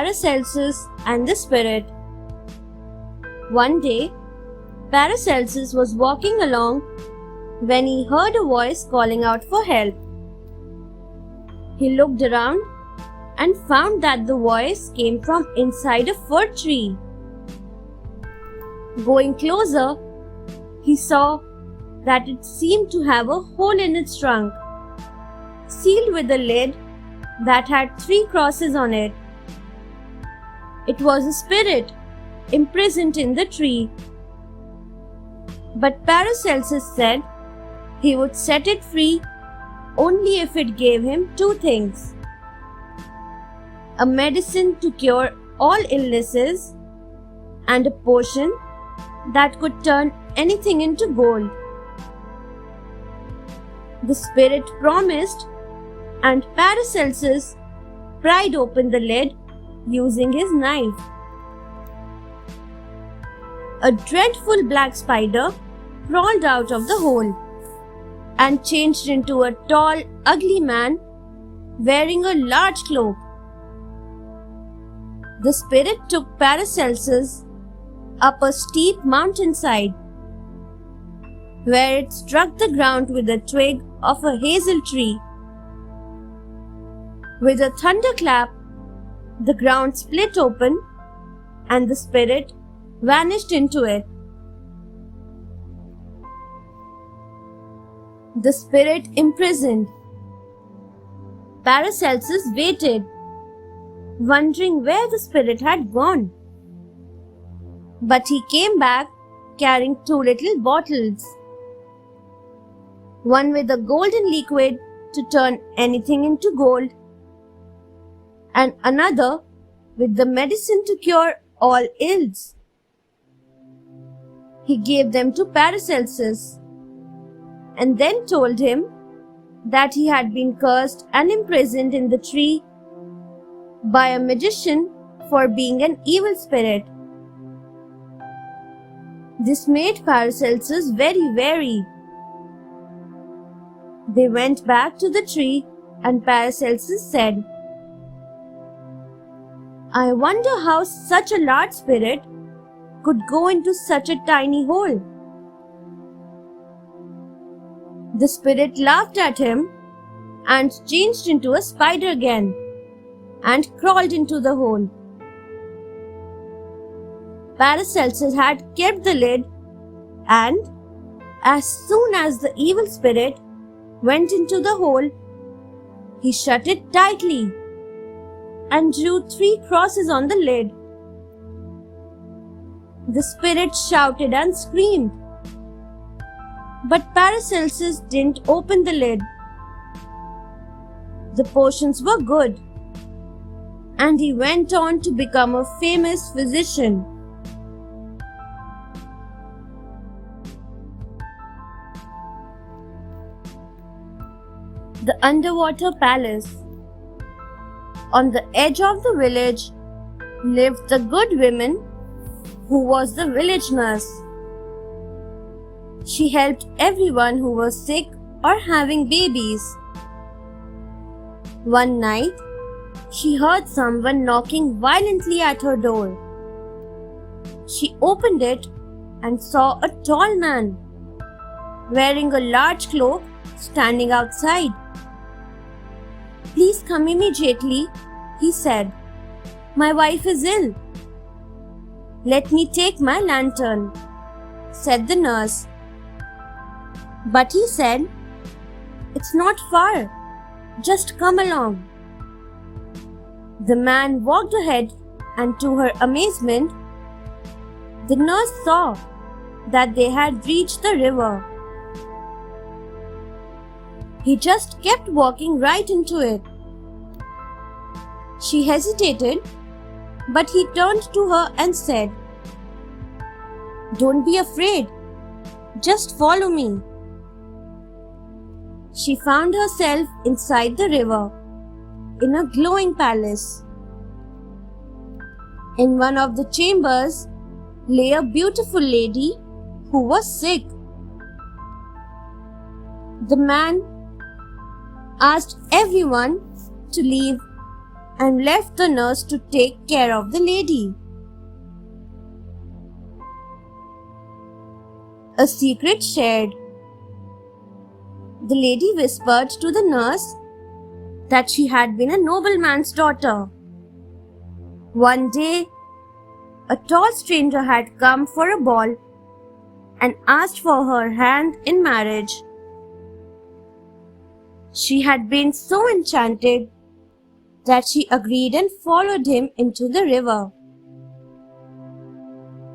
Paracelsus and the Spirit. One day, Paracelsus was walking along when he heard a voice calling out for help. He looked around and found that the voice came from inside a fir tree. Going closer, he saw that it seemed to have a hole in its trunk, sealed with a lid that had 3 crosses on it. It was a spirit imprisoned in the tree. But Paracelsus said he would set it free only if it gave him 2 things: a medicine to cure all illnesses and a potion that could turn anything into gold. The spirit promised, and Paracelsus pried open the lid using his knife. A dreadful black spider crawled out of the hole and changed into a tall, ugly man wearing a large cloak. The spirit took Paracelsus up a steep mountainside, where it struck the ground with a twig of a hazel tree. With a thunderclap, the ground split open and the spirit vanished into it. The spirit imprisoned. Paracelsus waited, wondering where the spirit had gone. But he came back carrying 2 little bottles, one with a golden liquid to turn anything into gold, and another with the medicine to cure all ills. He gave them to Paracelsus and then told him that he had been cursed and imprisoned in the tree by a magician for being an evil spirit. This made Paracelsus very wary. They went back to the tree and Paracelsus said, "I wonder how such a large spirit could go into such a tiny hole." The spirit laughed at him and changed into a spider again and crawled into the hole. Paracelsus had kept the lid, and as soon as the evil spirit went into the hole, he shut it tightly and drew 3 crosses on the lid. The spirit shouted and screamed, but Paracelsus didn't open the lid. The potions were good, and he went on to become a famous physician. The Underwater Palace. On the edge of the village lived the good woman who was the village nurse. She helped everyone who was sick or having babies. One night, she heard someone knocking violently at her door. She opened it and saw a tall man wearing a large cloak standing outside. "Please come immediately," he said. "My wife is ill." "Let me take my lantern," said the nurse. But he said, "It's not far. Just come along." The man walked ahead, and to her amazement, the nurse saw that they had reached the river. He just kept walking right into it. She hesitated, but he turned to her and said, "Don't be afraid. Just follow me." She found herself inside the river, in a glowing palace. In one of the chambers lay a beautiful lady who was sick. The man asked everyone to leave and left the nurse to take care of the lady. A secret shared. The lady whispered to the nurse that she had been a nobleman's daughter. One day, a tall stranger had come for a ball and asked for her hand in marriage. She had been so enchanted that she agreed and followed him into the river.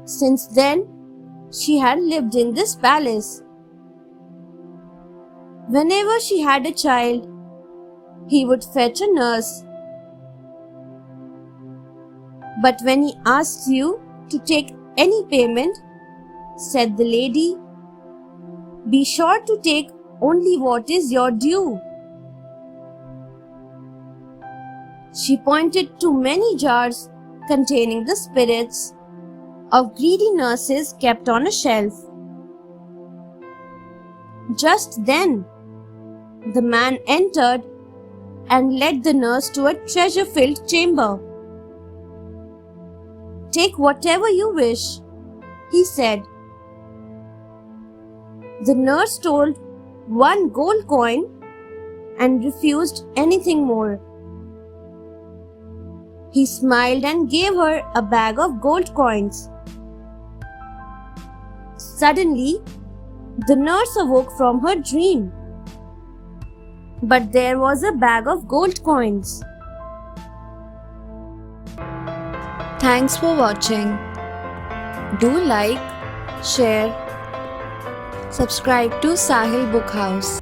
Since then, she had lived in this palace. Whenever she had a child, he would fetch a nurse. But when he asks you to take any payment, said the lady, be sure to take only what is your due. She pointed to many jars containing the spirits of greedy nurses kept on a shelf. Just then, the man entered and led the nurse to a treasure-filled chamber. Take whatever you wish, he said. The nurse told 1 gold coin and refused anything more. He smiled and gave her a bag of gold coins. Suddenly, the nurse awoke from her dream. But there was a bag of gold coins. Thanks for watching. Do like, share, subscribe to Sahil Book House.